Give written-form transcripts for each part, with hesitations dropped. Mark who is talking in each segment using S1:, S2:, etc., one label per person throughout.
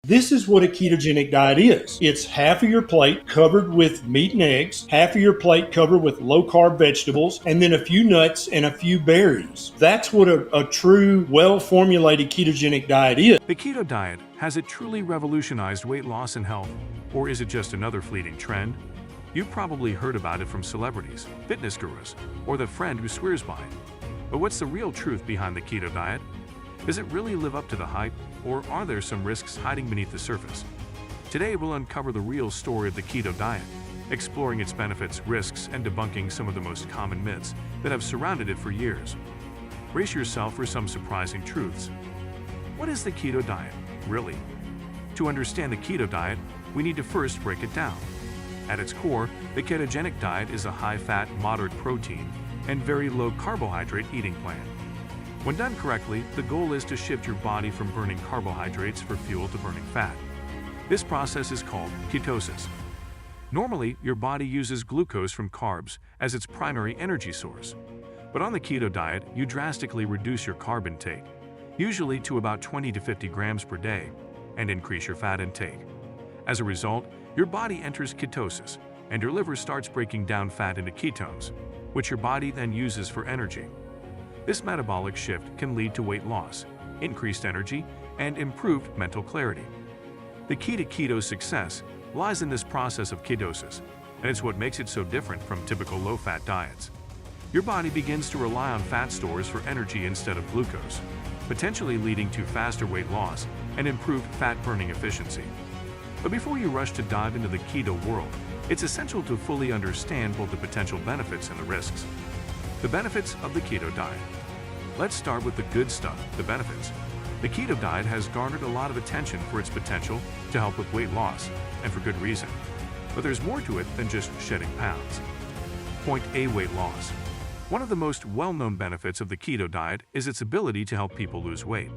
S1: This is what a ketogenic diet is. It's half of your plate covered with meat and eggs, half of your plate covered with low-carb vegetables, and then a few nuts and a few berries. That's what a true, well-formulated ketogenic diet is.
S2: The keto diet, has it truly revolutionized weight loss and health? Or is it just another fleeting trend? You've probably heard about it from celebrities, fitness gurus, or the friend who swears by it. But what's the real truth behind the keto diet? Does it really live up to the hype, or are there some risks hiding beneath the surface? Today we'll uncover the real story of the keto diet, exploring its benefits, risks, and debunking some of the most common myths that have surrounded it for years. Brace yourself for some surprising truths. What is the keto diet, really? To understand the keto diet, we need to first break it down. At its core, the ketogenic diet is a high-fat, moderate protein, and very low carbohydrate eating plan. When done correctly, the goal is to shift your body from burning carbohydrates for fuel to burning fat. This process is called ketosis. Normally, your body uses glucose from carbs as its primary energy source. But on the keto diet, you drastically reduce your carb intake, usually to about 20 to 50 grams per day, and increase your fat intake. As a result, your body enters ketosis, and your liver starts breaking down fat into ketones, which your body then uses for energy. This metabolic shift can lead to weight loss, increased energy, and improved mental clarity. The key to keto success lies in this process of ketosis, and it's what makes it so different from typical low-fat diets. Your body begins to rely on fat stores for energy instead of glucose, potentially leading to faster weight loss and improved fat-burning efficiency. But before you rush to dive into the keto world, it's essential to fully understand both the potential benefits and the risks. The benefits of the keto diet. Let's start with the good stuff, the benefits. The keto diet has garnered a lot of attention for its potential to help with weight loss, and for good reason. But there's more to it than just shedding pounds. Point A: weight loss. One of the most well-known benefits of the keto diet is its ability to help people lose weight.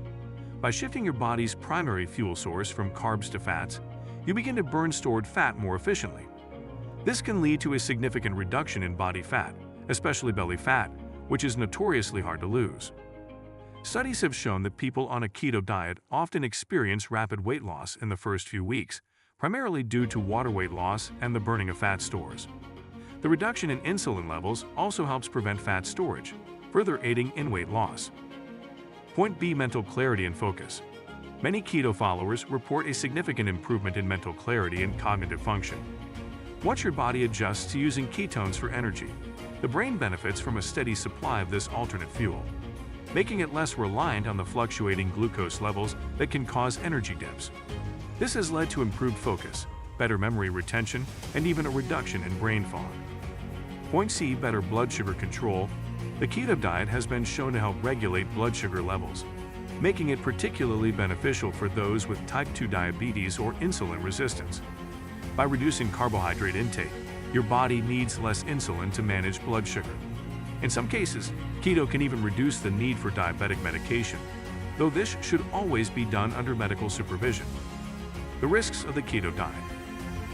S2: By shifting your body's primary fuel source from carbs to fats, you begin to burn stored fat more efficiently. This can lead to a significant reduction in body fat, especially belly fat, which is notoriously hard to lose. Studies have shown that people on a keto diet often experience rapid weight loss in the first few weeks, primarily due to water weight loss and the burning of fat stores. The reduction in insulin levels also helps prevent fat storage, further aiding in weight loss. Point B: mental clarity and focus. Many keto followers report a significant improvement in mental clarity and cognitive function. Once your body adjusts to using ketones for energy, the brain benefits from a steady supply of this alternate fuel, making it less reliant on the fluctuating glucose levels that can cause energy dips. This has led to improved focus, better memory retention, and even a reduction in brain fog. Point C: better blood sugar control. The keto diet has been shown to help regulate blood sugar levels, making it particularly beneficial for those with type 2 diabetes or insulin resistance. By reducing carbohydrate intake, your body needs less insulin to manage blood sugar. In some cases, keto can even reduce the need for diabetic medication, though this should always be done under medical supervision. The risks of the keto diet.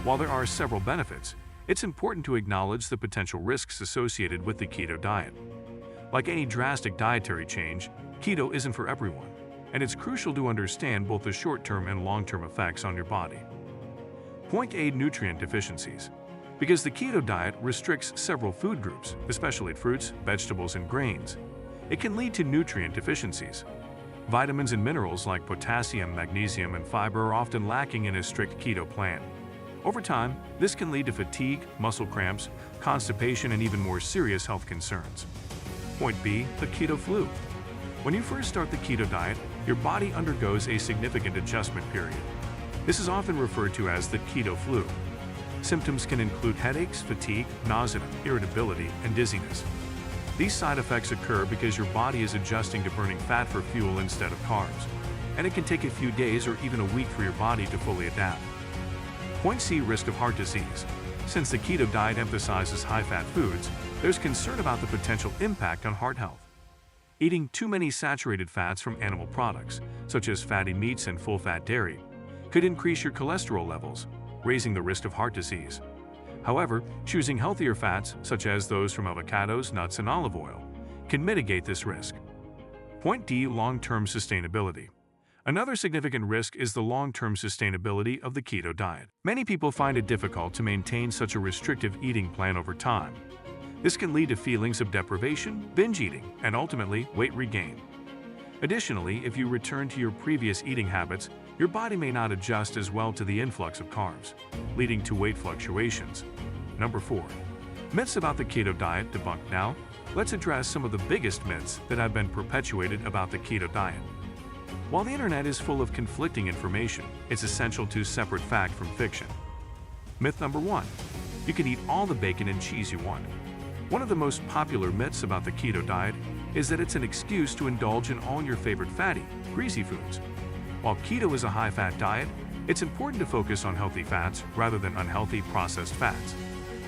S2: While there are several benefits, it's important to acknowledge the potential risks associated with the keto diet. Like any drastic dietary change, keto isn't for everyone, and it's crucial to understand both the short-term and long-term effects on your body. Point A: nutrient deficiencies. Because the keto diet restricts several food groups, especially fruits, vegetables, and grains, it can lead to nutrient deficiencies. Vitamins and minerals like potassium, magnesium, and fiber are often lacking in a strict keto plan. Over time, this can lead to fatigue, muscle cramps, constipation, and even more serious health concerns. Point B: the keto flu. When you first start the keto diet, your body undergoes a significant adjustment period. This is often referred to as the keto flu. Symptoms can include headaches, fatigue, nausea, irritability, and dizziness. These side effects occur because your body is adjusting to burning fat for fuel instead of carbs, and it can take a few days or even a week for your body to fully adapt. Point C: risk of heart disease. Since the keto diet emphasizes high-fat foods, there's concern about the potential impact on heart health. Eating too many saturated fats from animal products, such as fatty meats and full-fat dairy, could increase your cholesterol levels, raising the risk of heart disease. However, choosing healthier fats, such as those from avocados, nuts, and olive oil, can mitigate this risk. Point D: long-term sustainability. Another significant risk is the long-term sustainability of the keto diet. Many people find it difficult to maintain such a restrictive eating plan over time. This can lead to feelings of deprivation, binge eating, and ultimately weight regain. Additionally, if you return to your previous eating habits, your body may not adjust as well to the influx of carbs, leading to weight fluctuations. Number 4. Myths about the keto diet debunked. Now, let's address some of the biggest myths that have been perpetuated about the keto diet. While the internet is full of conflicting information, it's essential to separate fact from fiction. Myth number 1. You can eat all the bacon and cheese you want. One of the most popular myths about the keto diet is that it's an excuse to indulge in all your favorite fatty, greasy foods. While keto is a high-fat diet, it's important to focus on healthy fats rather than unhealthy processed fats.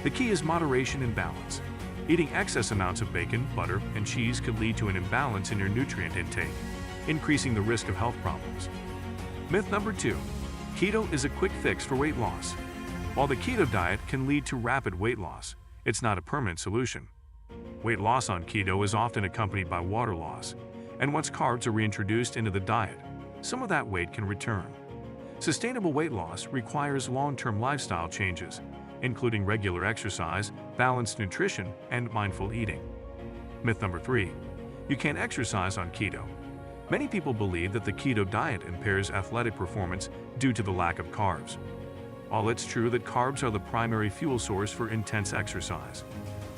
S2: The key is moderation and balance. Eating excess amounts of bacon, butter, and cheese could lead to an imbalance in your nutrient intake, increasing the risk of health problems. Myth number 2. Keto is a quick fix for weight loss. While the keto diet can lead to rapid weight loss, it's not a permanent solution. Weight loss on keto is often accompanied by water loss, and once carbs are reintroduced into the diet, some of that weight can return. Sustainable weight loss requires long-term lifestyle changes, including regular exercise, balanced nutrition, and mindful eating. Myth number 3. You can't exercise on keto. Many people believe that the keto diet impairs athletic performance due to the lack of carbs. While it's true that carbs are the primary fuel source for intense exercise,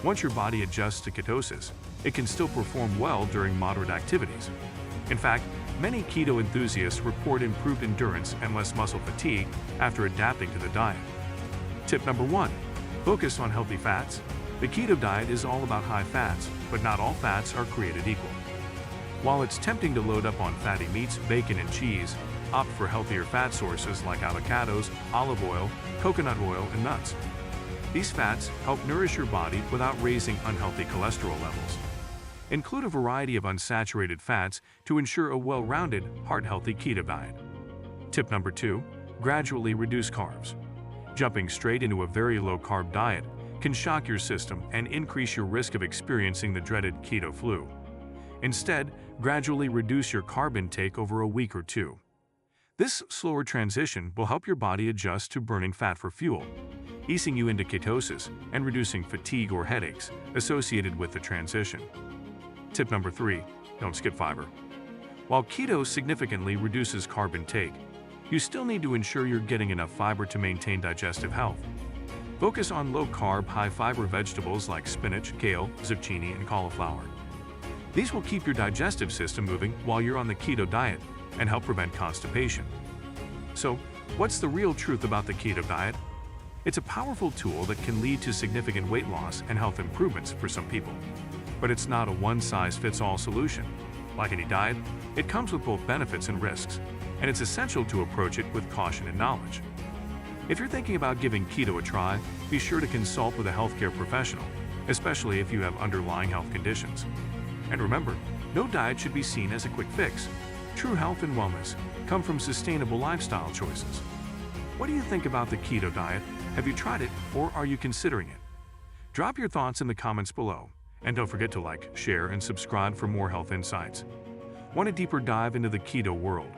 S2: once your body adjusts to ketosis, it can still perform well during moderate activities. In fact, many keto enthusiasts report improved endurance and less muscle fatigue after adapting to the diet. Tip number 1. Focus on healthy fats. The keto diet is all about high fats, but not all fats are created equal. While it's tempting to load up on fatty meats, bacon, and cheese, opt for healthier fat sources like avocados, olive oil, coconut oil, and nuts. These fats help nourish your body without raising unhealthy cholesterol levels. Include a variety of unsaturated fats to ensure a well-rounded, heart-healthy keto diet. Tip number 2. Gradually reduce carbs. Jumping straight into a very low-carb diet can shock your system and increase your risk of experiencing the dreaded keto flu. Instead, gradually reduce your carb intake over a week or 2. This slower transition will help your body adjust to burning fat for fuel, easing you into ketosis and reducing fatigue or headaches associated with the transition. Tip number 3. Don't skip fiber. While keto significantly reduces carb intake, you still need to ensure you're getting enough fiber to maintain digestive health. Focus on low-carb, high-fiber vegetables like spinach, kale, zucchini, and cauliflower. These will keep your digestive system moving while you're on the keto diet and help prevent constipation. So, what's the real truth about the keto diet? It's a powerful tool that can lead to significant weight loss and health improvements for some people. But it's not a one-size-fits-all solution. Like any diet, it comes with both benefits and risks, and it's essential to approach it with caution and knowledge. If you're thinking about giving keto a try, be sure to consult with a healthcare professional, especially if you have underlying health conditions. And remember, no diet should be seen as a quick fix. True health and wellness come from sustainable lifestyle choices. What do you think about the keto diet? Have you tried it, or are you considering it? Drop your thoughts in the comments below, and don't forget to like, share, and subscribe for more health insights. Want a deeper dive into the keto world?